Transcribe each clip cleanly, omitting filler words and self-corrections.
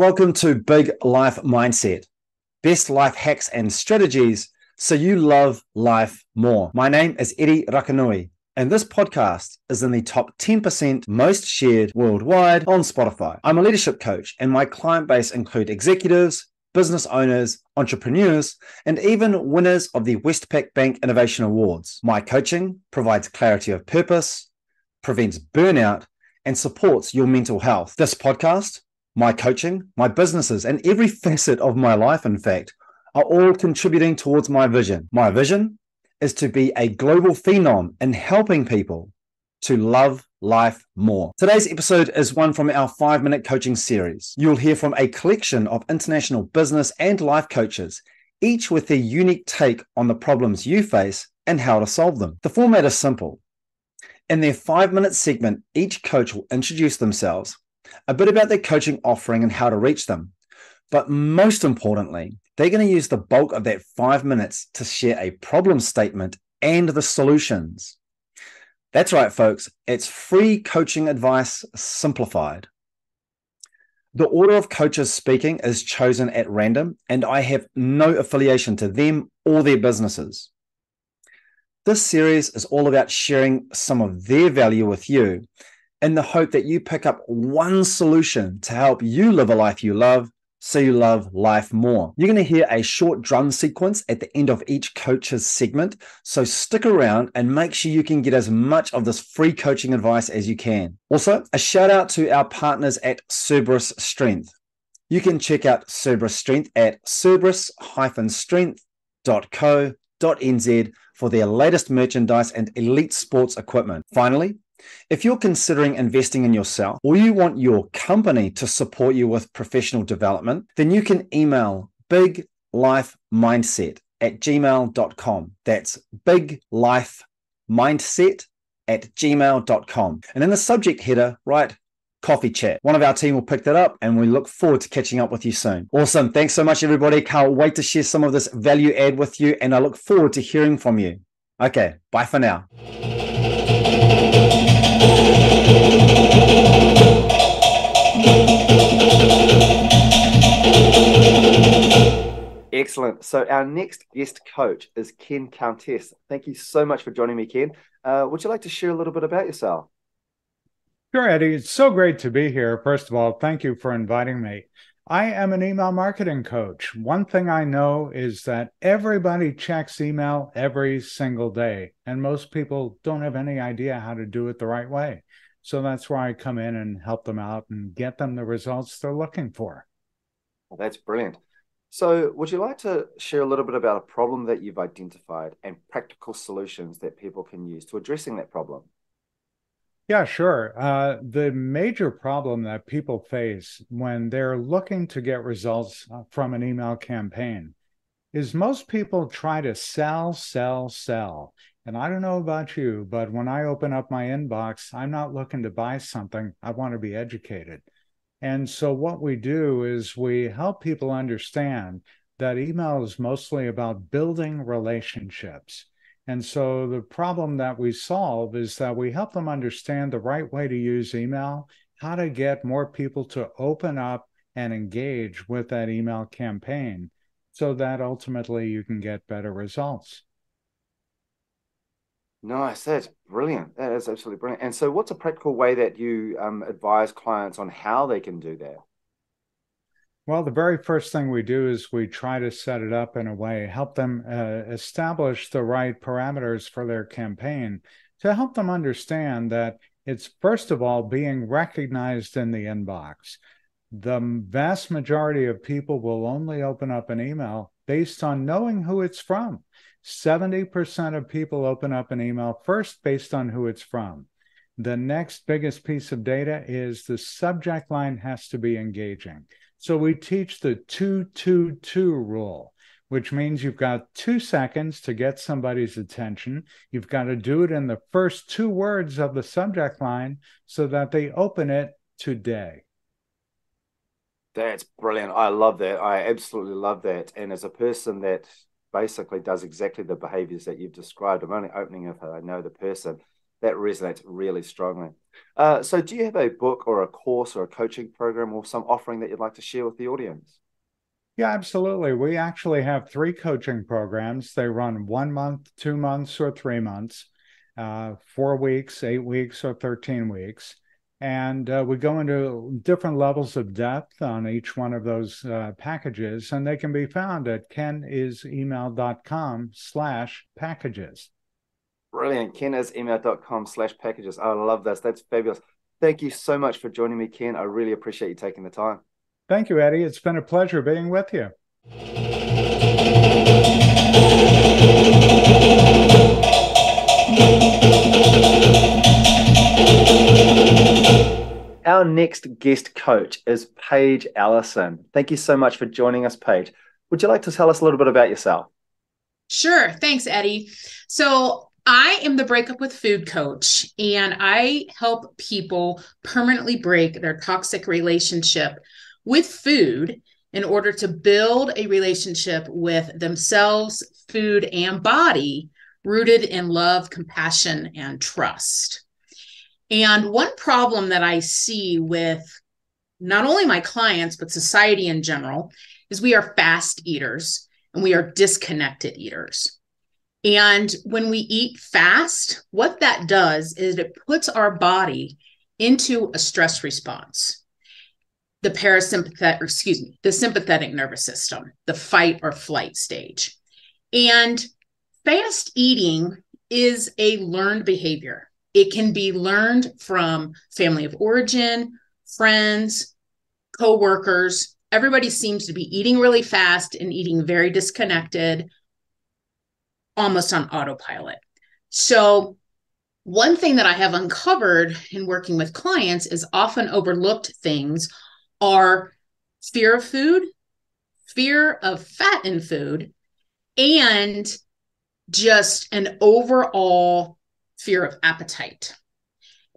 welcome to Big Life Mindset, best life hacks and strategies so you love life more. My name is Eddie Rakanui, and this podcast is in the top 10% most shared worldwide on Spotify. I'm a leadership coach, and my client base include executives, business owners, entrepreneurs, and even winners of the Westpac Bank Innovation Awards. My coaching provides clarity of purpose, prevents burnout, and supports your mental health. This podcast, my coaching, my businesses, and every facet of my life, in fact, are all contributing towards my vision. My vision is to be a global phenom in helping people to love life more. Today's episode is one from our 5-minute coaching series. You'll hear from a collection of international business and life coaches, each with their unique take on the problems you face and how to solve them. The format is simple. In their 5-minute segment, each coach will introduce themselves, a bit about their coaching offering and how to reach them. But most importantly, they're going to use the bulk of that 5 minutes to share a problem statement and the solutions. That's right, folks. It's free coaching advice simplified. The order of coaches speaking is chosen at random, and I have no affiliation to them or their businesses. This series is all about sharing some of their value with you in the hope that you pick up one solution to help you live a life you love so you love life more. You're going to hear a short drum sequence at the end of each coach's segment, so stick around and make sure you can get as much of this free coaching advice as you can. Also, a shout out to our partners at Cerberus Strength. You can check out Cerberus Strength at cerberus-strength.co.nz for their latest merchandise and elite sports equipment. Finally, if you're considering investing in yourself or you want your company to support you with professional development, then you can email biglifemindset@gmail.com. That's biglifemindset@gmail.com. And in the subject header, write coffee chat. One of our team will pick that up, and we look forward to catching up with you soon. Awesome. Thanks so much, everybody. Can't wait to share some of this value add with you, and I look forward to hearing from you. Okay, bye for now. Excellent. So our next guest coach is Ken Countess. Thank you so much for joining me, Ken. Would you like to share a little bit about yourself? Sure, Eddie. It's so great to be here. First of all, thank you for inviting me. I am an email marketing coach. One thing I know is that everybody checks email every single day, and most people don't have any idea how to do it the right way. So that's where I come in and help them out and get them the results they're looking for. Well, that's brilliant. So would you like to share a little bit about a problem that you've identified and practical solutions that people can use to addressing that problem? Yeah, sure. The major problem that people face when they're looking to get results from an email campaign is most people try to sell, sell, sell. And I don't know about you, but when I open up my inbox, I'm not looking to buy something. I want to be educated. And so what we do is we help people understand that email is mostly about building relationships. And so the problem that we solve is that we help them understand the right way to use email, how to get more people to open up and engage with that email campaign so that ultimately you can get better results. Nice. That's brilliant. That is absolutely brilliant. And so what's a practical way that you advise clients on how they can do that? Well, the very first thing we do is we try to set it up in a way, help them establish the right parameters for their campaign to help them understand that it's, first of all, being recognized in the inbox. The vast majority of people will only open up an email based on knowing who it's from. 70% of people open up an email first based on who it's from. The next biggest piece of data is the subject line has to be engaging. So we teach the 2-2-2 rule, which means you've got 2 seconds to get somebody's attention. You've got to do it in the first 2 words of the subject line so that they open it today. That's brilliant. I love that. I absolutely love that. And as a person that basically does exactly the behaviors that you've described, I'm only opening if I know the person. that resonates really strongly. So do you have a book or a course or a coaching program or some offering that you'd like to share with the audience? Yeah, absolutely. We actually have 3 coaching programs. They run 1 month, 2 months, or 3 months, 4 weeks, 8 weeks, or 13 weeks. And we go into different levels of depth on each one of those packages, and they can be found at kenisemail.com/packages. Brilliant. kenisemail.com/packages. I love this. That's fabulous. Thank you so much for joining me, Ken. I really appreciate you taking the time. Thank you, Eddie. It's been a pleasure being with you. Our next guest coach is Paige Allison. Thank you so much for joining us, Paige. Would you like to tell us a little bit about yourself? Sure. Thanks, Eddie. So I am the Breakup with Food coach, and I help people permanently break their toxic relationship with food in order to build a relationship with themselves, food, and body rooted in love, compassion, and trust. And one problem that I see with not only my clients, but society in general, is we are fast eaters and we are disconnected eaters. And when we eat fast, what that does is it puts our body into a stress response. The sympathetic nervous system, the fight or flight stage. And fast eating is a learned behavior. It can be learned from family of origin, friends, coworkers. Everybody seems to be eating really fast and eating very disconnected, almost on autopilot. So one thing that I have uncovered in working with clients is often overlooked things are fear of food, fear of fat in food, and just an overall fear of appetite.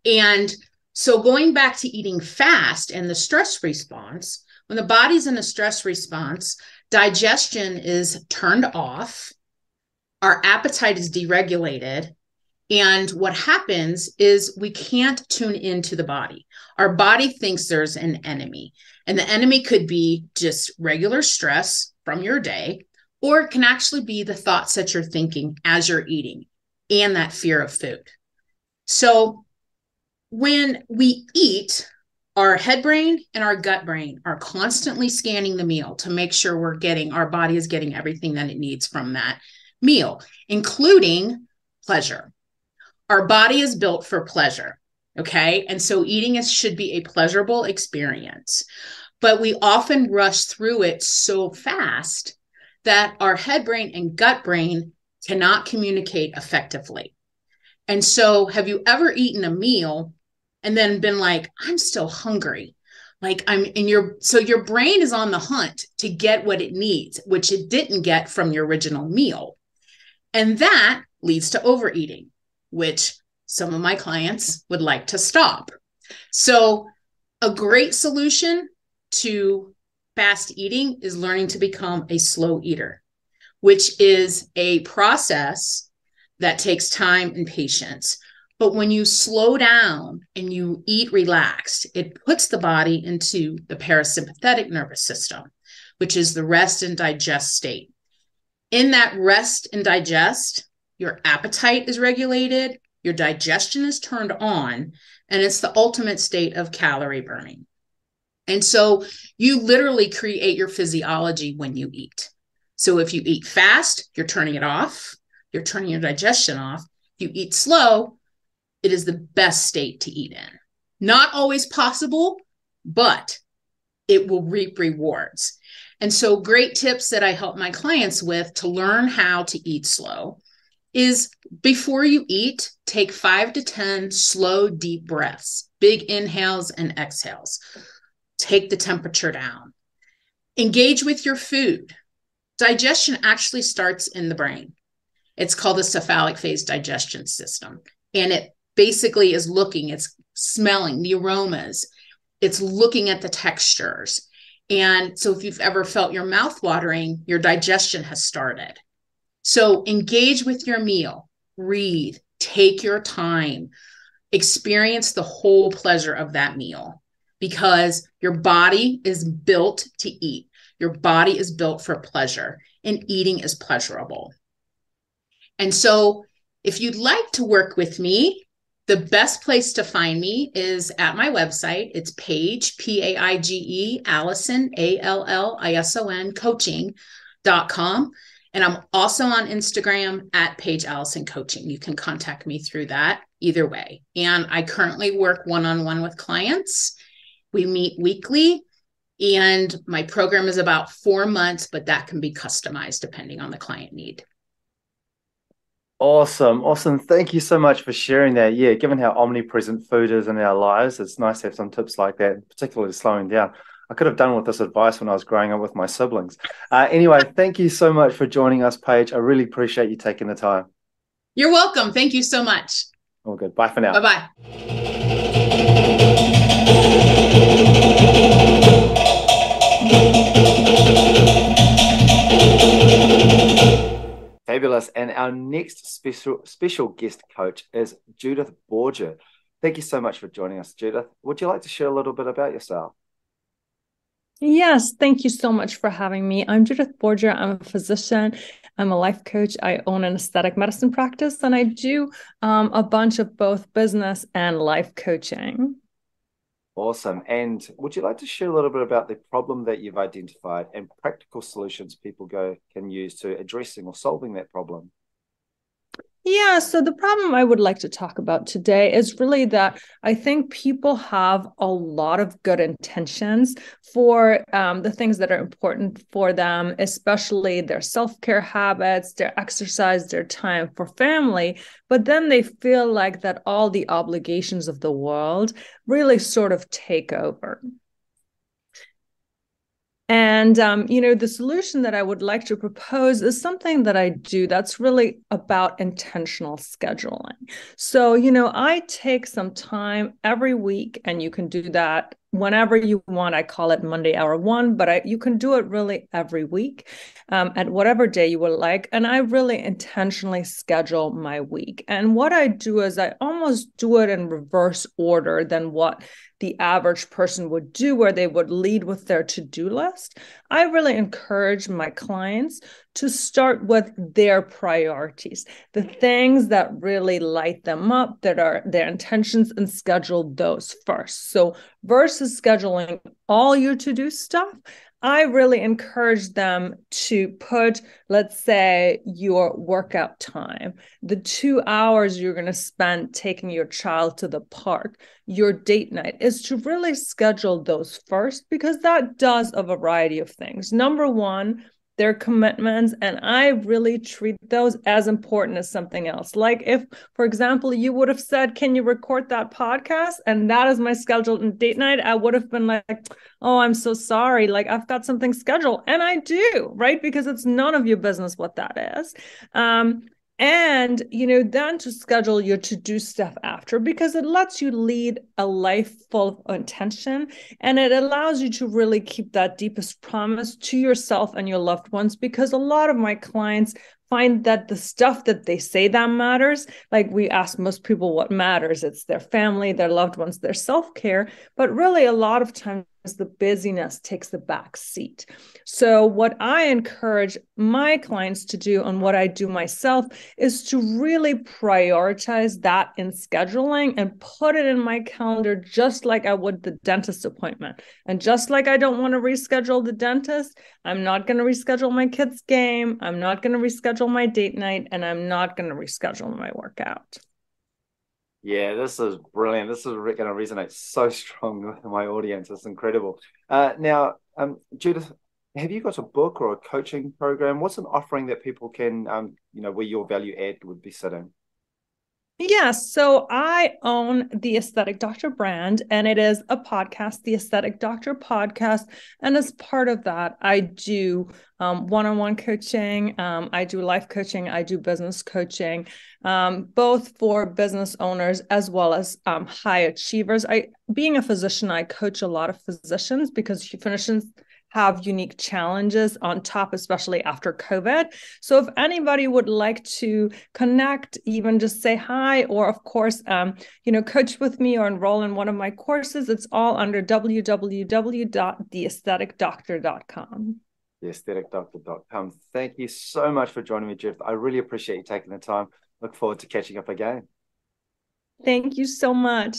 And so going back to eating fast and the stress response, when the body's in a stress response, digestion is turned off, our appetite is deregulated, and what happens is we can't tune into the body. Our body thinks there's an enemy, and the enemy could be just regular stress from your day, or it can actually be the thoughts that you're thinking as you're eating and that fear of food. So when we eat, our head brain and our gut brain are constantly scanning the meal to make sure our body is getting everything that it needs from that meal, including pleasure. Our body is built for pleasure, okay? And so eating should be a pleasurable experience. But we often rush through it so fast that our head brain and gut brain cannot communicate effectively. And so have you ever eaten a meal and then been like, I'm still hungry? So your brain is on the hunt to get what it needs, which it didn't get from your original meal. And that leads to overeating, which some of my clients would like to stop. So a great solution to fast eating is learning to become a slow eater, which is a process that takes time and patience. But when you slow down and you eat relaxed, it puts the body into the parasympathetic nervous system, which is the rest and digest state. In that rest and digest, your appetite is regulated, your digestion is turned on, and it's the ultimate state of calorie burning. And so you literally create your physiology when you eat. So if you eat fast, you're turning it off, you're turning your digestion off. You eat slow, it is the best state to eat in. Not always possible, but it will reap rewards. And so great tips that I help my clients with to learn how to eat slow is before you eat, take 5 to 10 slow, deep breaths, big inhales and exhales. Take the temperature down. Engage with your food. Digestion actually starts in the brain. It's called the cephalic phase digestion system. And it basically is it's smelling the aromas. It's looking at the textures. And so if you've ever felt your mouth watering, your digestion has started. So engage with your meal, breathe, take your time, experience the whole pleasure of that meal, because your body is built to eat. Your body is built for pleasure, and eating is pleasurable. And so if you'd like to work with me, the best place to find me is at my website. It's Paige, Paige, Allison, Allison, coaching.com. And I'm also on Instagram at Paige Allison Coaching. You can contact me through that either way. And I currently work one-on-one with clients. We meet weekly, and my program is about 4 months, but that can be customized depending on the client need. Awesome. Thank you so much for sharing that. Yeah, given how omnipresent food is in our lives, it's nice to have some tips like that, particularly slowing down. I could have done with this advice when I was growing up with my siblings. Anyway, thank you so much for joining us, Paige. I really appreciate you taking the time. You're welcome. Thank you so much. All good. Bye for now. Bye-bye. Fabulous. And our next special guest coach is Judith Borger. Thank you so much for joining us, Judith. Would you like to share a little bit about yourself? Yes, thank you so much for having me. I'm Judith Borger. I'm a physician. I'm a life coach. I own an aesthetic medicine practice, and I do a bunch of both business and life coaching. Awesome. And would you like to share a little bit about the problem that you've identified and practical solutions people can use to addressing or solving that problem? Yeah, so the problem I would like to talk about today is really that I think people have a lot of good intentions for the things that are important for them, especially their self-care habits, their exercise, their time for family. But then they feel like that all the obligations of the world really sort of take over. And, the solution that I would like to propose is something that I do that's really about intentional scheduling. So, I take some time every week, and you can do that whenever you want. I call it Monday Hour One, but you can do it really every week at whatever day you would like. And I really intentionally schedule my week. And what I do is I almost do it in reverse order than what the average person would do, where they would lead with their to-do list. I really encourage my clients to start with their priorities, the things that really light them up, that are their intentions, and schedule those first. So versus scheduling all your to-do stuff, I really encourage them to put, let's say, your workout time, the 2 hours you're going to spend taking your child to the park, your date night, is to really schedule those first, because that does a variety of things. Number one, their commitments, and I really treat those as important as something else. Like if, for example, you would have said, can you record that podcast? And that is my scheduled date night. I would have been like, oh, I'm so sorry. Like I've got something scheduled. And I do, right? Because it's none of your business what that is. And, then to schedule your to-do stuff after, because it lets you lead a life full of intention, and it allows you to really keep that deepest promise to yourself and your loved ones. Because a lot of my clients find that the stuff that they say that matters, like we ask most people what matters, it's their family, their loved ones, their self-care, but really a lot of times the busyness takes the back seat. So what I encourage my clients to do, and what I do myself, is to really prioritize that in scheduling and put it in my calendar, just like I would the dentist appointment. And just like I don't want to reschedule the dentist, I'm not going to reschedule my kid's game, I'm not going to reschedule my date night, and I'm not going to reschedule my workout. Yeah, this is brilliant. This is going to resonate so strong with my audience. It's incredible. Now, Judith, have you got a book or a coaching program? What's an offering that people can, where your value add would be sitting? Yes. So I own the Aesthetic Doctor brand, and it is a podcast, the Aesthetic Doctor podcast. And as part of that, I do one-on-one coaching. I do life coaching. I do business coaching, both for business owners as well as high achievers. Being a physician, I coach a lot of physicians, because physicians have unique challenges on top, especially after COVID. So if anybody would like to connect, even just say hi, or of course, coach with me or enroll in one of my courses, it's all under www.theaestheticdoctor.com. Theaestheticdoctor.com. Thank you so much for joining me, Jeff. I really appreciate you taking the time. Look forward to catching up again. Thank you so much.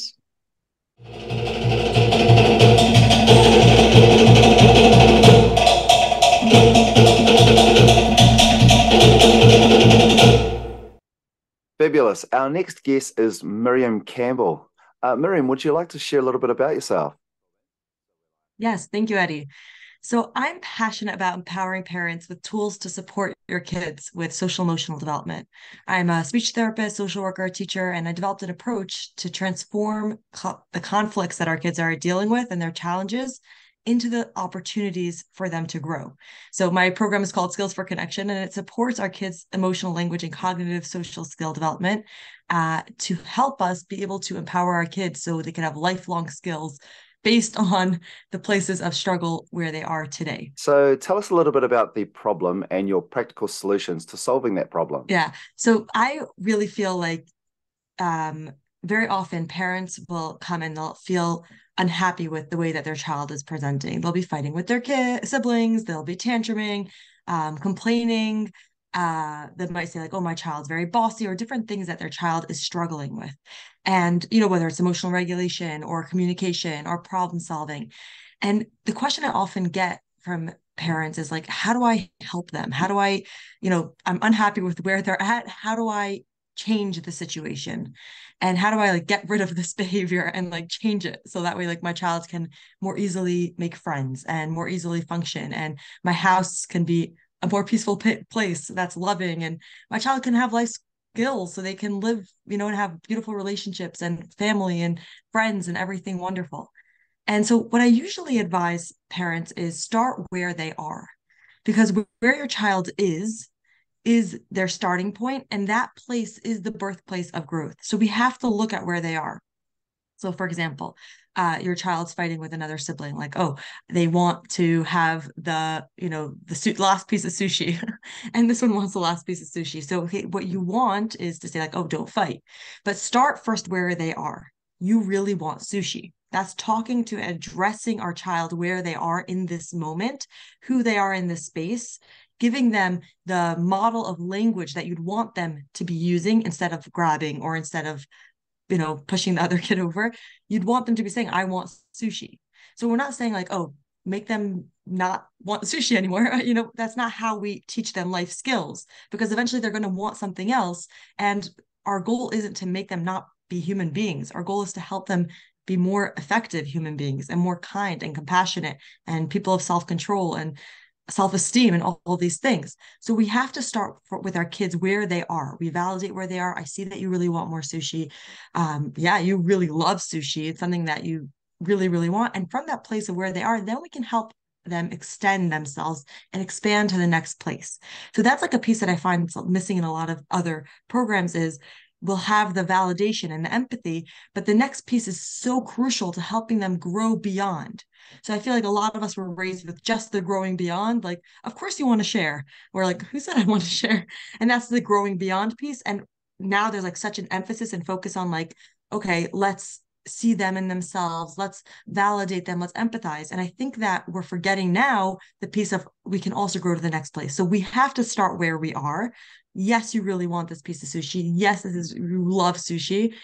Fabulous. Our next guest is Miriam Campbell. Miriam, would you like to share a little bit about yourself? Yes, thank you, Eddie. So I'm passionate about empowering parents with tools to support your kids with social emotional development. I'm a speech therapist, social worker, teacher, and I developed an approach to transform the conflicts that our kids are dealing with and their challenges into the opportunities for them to grow. So my program is called Skills for Connection, and it supports our kids' emotional language and cognitive social skill development to help us be able to empower our kids so they can have lifelong skills based on the places of struggle where they are today. So tell us a little bit about the problem and your practical solutions to solving that problem. Yeah. So I really feel like very often parents will come and they'll feel unhappy with the way that their child is presenting. They'll be fighting with their siblings, they'll be tantruming, complaining. They might say like, oh, my child's very bossy, or different things that their child is struggling with. And, whether it's emotional regulation or communication or problem solving. And the question I often get from parents is like, how do I help them? How do I, I'm unhappy with where they're at. How do I change the situation? And how do I get rid of this behavior and change it so that way my child can more easily make friends and more easily function, and my house can be a more peaceful place that's loving, and my child can have life skills so they can live, and have beautiful relationships and family and friends and everything wonderful. And so what I usually advise parents is start where they are, because where your child is their starting point, and that place is the birthplace of growth. So we have to look at where they are. So for example, your child's fighting with another sibling, they want to have the last piece of sushi and this one wants the last piece of sushi. So what you want is to say oh, don't fight, but start first where they are. You really want sushi. That's talking to addressing our child where they are in this moment, who they are in this space, giving them the model of language that you'd want them to be using instead of grabbing or instead of pushing the other kid over. You'd want them to be saying, I want sushi. So we're not saying oh, make them not want sushi anymore. That's not how we teach them life skills, because eventually they're going to want something else. And our goal isn't to make them not be human beings. Our goal is to help them be more effective human beings and more kind and compassionate and people of self-control and self-esteem and all these things. So we have to start with our kids where they are. We validate where they are. I see that you really want more sushi. Yeah, you really love sushi. It's something that you really, really want. And from that place of where they are, then we can help them extend themselves and expand to the next place. So that's a piece that I find missing in a lot of other programs is we'll have the validation and the empathy, but the next piece is so crucial to helping them grow beyond. So I feel a lot of us were raised with just the growing beyond, of course you want to share. We're who said I want to share? And that's the growing beyond piece. And now there's such an emphasis and focus on okay, let's see them in themselves. Let's validate them. Let's empathize. And I think that we're forgetting now the piece of we can also grow to the next place. So we have to start where we are. Yes, you really want this piece of sushi. Yes, you love sushi.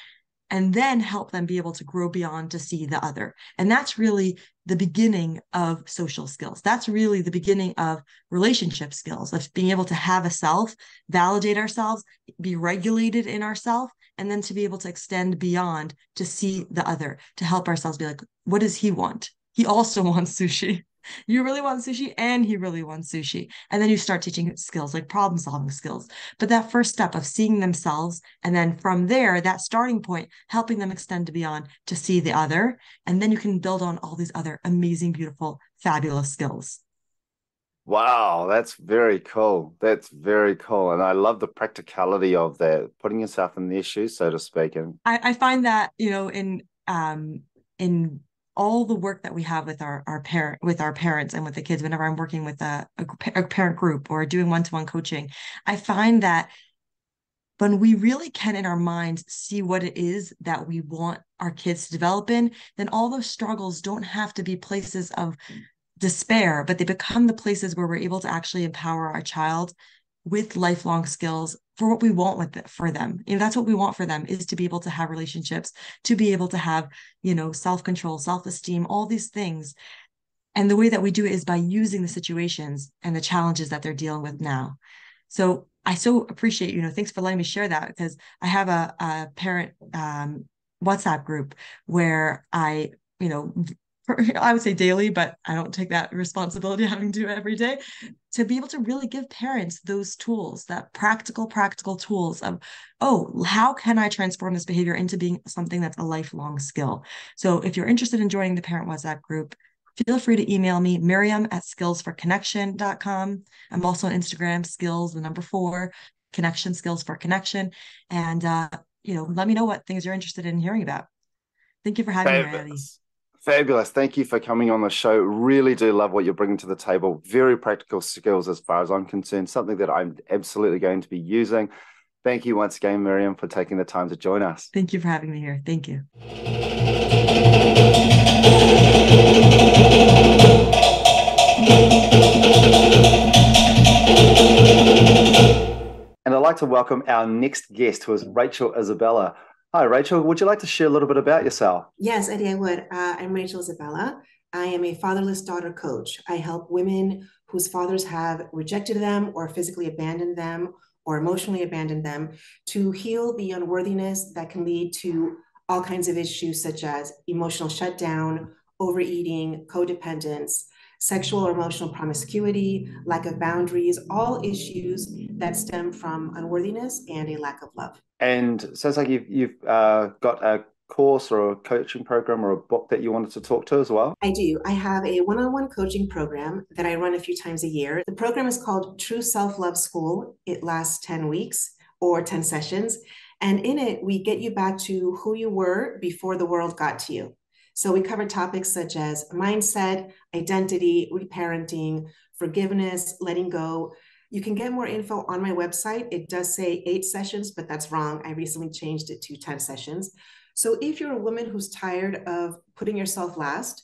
And then help them be able to grow beyond to see the other. And that's really the beginning of social skills. That's really the beginning of relationship skills, of being able to have a self, validate ourselves, be regulated in ourselves, and then to be able to extend beyond to see the other, to help ourselves be what does he want? He also wants sushi. You really want sushi and he really wants sushi. And then you start teaching skills like problem solving skills. But that first step of seeing themselves, and then from there, that starting point, helping them extend to beyond to see the other. And then you can build on all these other amazing, beautiful, fabulous skills. Wow, that's very cool. That's very cool. And I love the practicality of that, putting yourself in their shoes, so to speak. And I find that, in all the work that we have with our parents and with the kids, whenever I'm working with a parent group or doing one-to-one coaching, I find that when we really can in our minds see what it is that we want our kids to develop in, then all those struggles don't have to be places of despair, but they become the places where we're able to actually empower our child with lifelong skills for what we want for them. That's what we want for them, is to be able to have relationships, to be able to have, self-control, self-esteem, all these things. And the way that we do it is by using the situations and the challenges that they're dealing with now. So I so appreciate, thanks for letting me share that, because I have a parent WhatsApp group where I would say daily, but I don't take that responsibility having to do it every day, to be able to really give parents those tools, that practical tools of, oh, how can I transform this behavior into being something that's a lifelong skill? So if you're interested in joining the parent WhatsApp group, feel free to email me, Miriam@skillsforconnection.com. I'm also on Instagram, skills, the number 4, connection, skills for connection. And, let me know what things you're interested in hearing about. Thank you for having me here, Eddie. Fabulous. Thank you for coming on the show. Really do love what you're bringing to the table. Very practical skills as far as I'm concerned, something that I'm absolutely going to be using. Thank you once again, Miriam, for taking the time to join us. Thank you for having me here. Thank you. And I'd like to welcome our next guest, who is Rachel Isabella. Hi, Rachel. Would you like to share a little bit about yourself? Yes, Eddie, I would. I'm Rachel Isabella. I am a fatherless daughter coach. I help women whose fathers have rejected them or physically abandoned them or emotionally abandoned them to heal the unworthiness that can lead to all kinds of issues such as emotional shutdown, overeating, codependence, sexual or emotional promiscuity, lack of boundaries, all issues that stem from unworthiness and a lack of love. And it sounds like you've got a course or a coaching program or a book that you wanted to talk to as well. I do. I have a one-on-one coaching program that I run a few times a year. The program is called True Self-Love School. It lasts 10 weeks or 10 sessions. And in it, we get you back to who you were before the world got to you. So we cover topics such as mindset, identity, reparenting, forgiveness, letting go. You can get more info on my website. It does say 8 sessions, but that's wrong. I recently changed it to 10 sessions. So if you're a woman who's tired of putting yourself last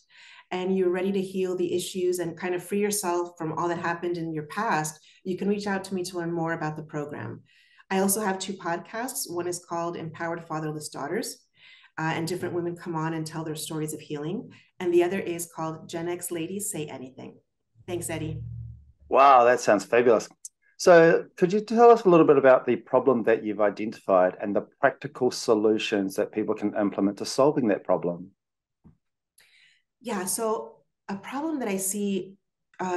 and you're ready to heal the issues and kind of free yourself from all that happened in your past, you can reach out to me to learn more about the program. I also have 2 podcasts. One is called Empowered Fatherless Daughters, and different women come on and tell their stories of healing. And the other is called Gen X Ladies Say Anything. Thanks, Eddie. Wow, that sounds fabulous. So could you tell us a little bit about the problem that you've identified and the practical solutions that people can implement to solving that problem? Yeah, so a problem that I see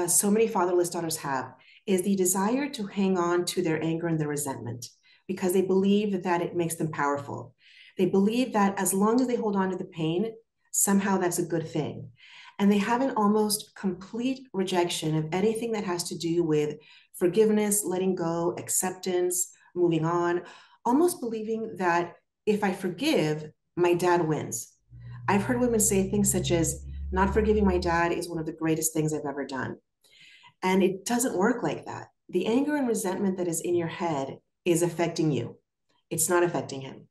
so many fatherless daughters have is the desire to hang on to their anger and their resentment because they believe that it makes them powerful. They believe that as long as they hold on to the pain, somehow that's a good thing. And they have an almost complete rejection of anything that has to do with forgiveness, letting go, acceptance, moving on, almost believing that if I forgive, my dad wins. I've heard women say things such as, not forgiving my dad is one of the greatest things I've ever done. And it doesn't work like that. The anger and resentment that is in your head is affecting you. It's not affecting him.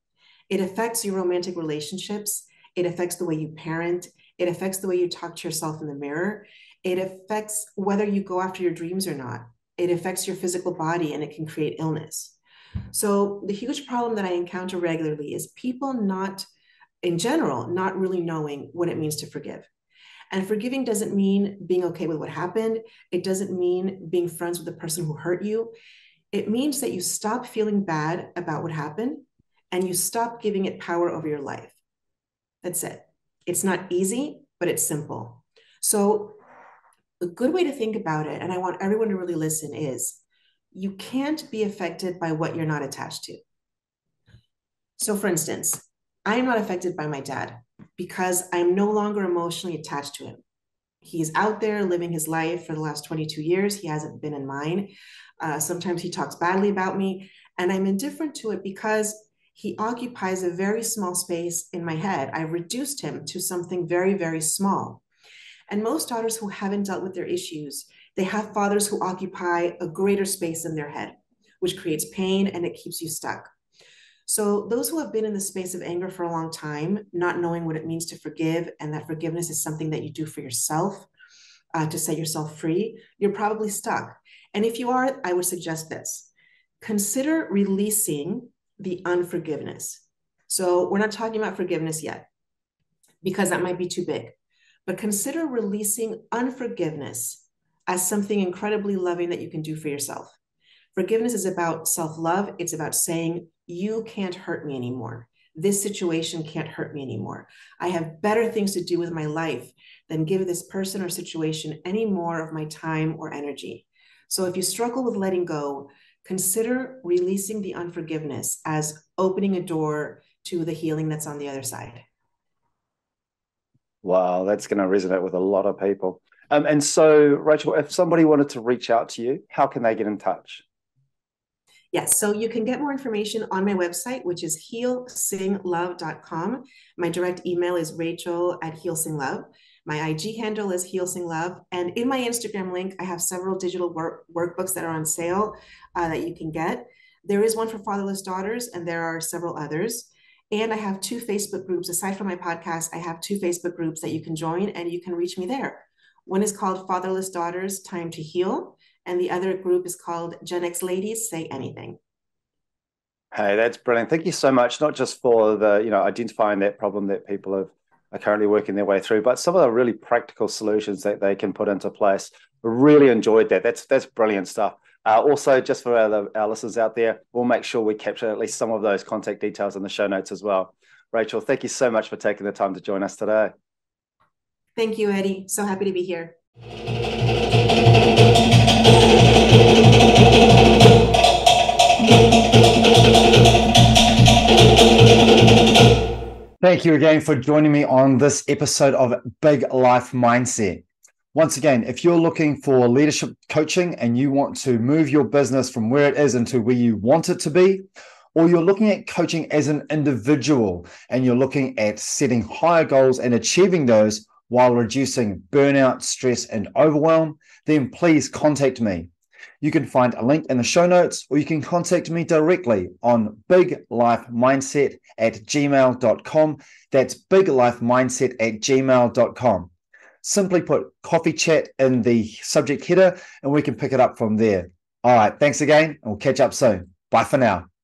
It affects your romantic relationships. It affects the way you parent. It affects the way you talk to yourself in the mirror. It affects whether you go after your dreams or not. It affects your physical body and it can create illness. So the huge problem that I encounter regularly is people not, in general, not really knowing what it means to forgive. And forgiving doesn't mean being okay with what happened. It doesn't mean being friends with the person who hurt you. It means that you stop feeling bad about what happened and you stop giving it power over your life. That's it. It's not easy, but it's simple. So a good way to think about it, and I want everyone to really listen, is you can't be affected by what you're not attached to. So for instance, I am not affected by my dad because I'm no longer emotionally attached to him. He's out there living his life for the last 22 years. He hasn't been in mine. Sometimes he talks badly about me, and I'm indifferent to it because He occupies a very small space in my head. I reduced him to something very, very small. And most daughters who haven't dealt with their issues, they have fathers who occupy a greater space in their head, which creates pain and it keeps you stuck. So those who have been in the space of anger for a long time, not knowing what it means to forgive, and that forgiveness is something that you do for yourself, to set yourself free, you're probably stuck. And if you are, I would suggest this. Consider releasing the unforgiveness. So we're not talking about forgiveness yet, because that might be too big. But consider releasing unforgiveness as something incredibly loving that you can do for yourself. Forgiveness is about self-love. It's about saying, you can't hurt me anymore. This situation can't hurt me anymore. I have better things to do with my life than give this person or situation any more of my time or energy. So if you struggle with letting go, consider releasing the unforgiveness as opening a door to the healing that's on the other side. Wow, that's going to resonate with a lot of people. And so, Rachel, if somebody wanted to reach out to you, how can they get in touch? Yes, so you can get more information on my website, which is healsinglove.com. My direct email is rachel@healsinglove. My IG handle is healsinglove. And in my Instagram link, I have several digital workbooks that are on sale that you can get. There is one for fatherless daughters, and there are several others. And I have 2 Facebook groups. Aside from my podcast, I have 2 Facebook groups that you can join, and you can reach me there. One is called Fatherless Daughters, Time to Heal. And the other group is called Gen X Ladies Say Anything. Hey, that's brilliant. Thank you so much, not just for the, identifying that problem that people are currently working their way through, but some of the really practical solutions that they can put into place. Really enjoyed that. That's brilliant stuff. Also, just for our listeners out there, we'll make sure we capture at least some of those contact details in the show notes as well. Rachel, thank you so much for taking the time to join us today. Thank you, Eddie. So happy to be here. Thank you again for joining me on this episode of Big Life Mindset. Once again, if you're looking for leadership coaching and you want to move your business from where it is into where you want it to be, or you're looking at coaching as an individual and you're looking at setting higher goals and achieving those while reducing burnout, stress, and overwhelm, then please contact me. You can find a link in the show notes, or you can contact me directly on biglifemindset@gmail.com. That's biglifemindset@gmail.com. Simply put coffee chat in the subject header and we can pick it up from there. All right, thanks again, and we'll catch up soon. Bye for now.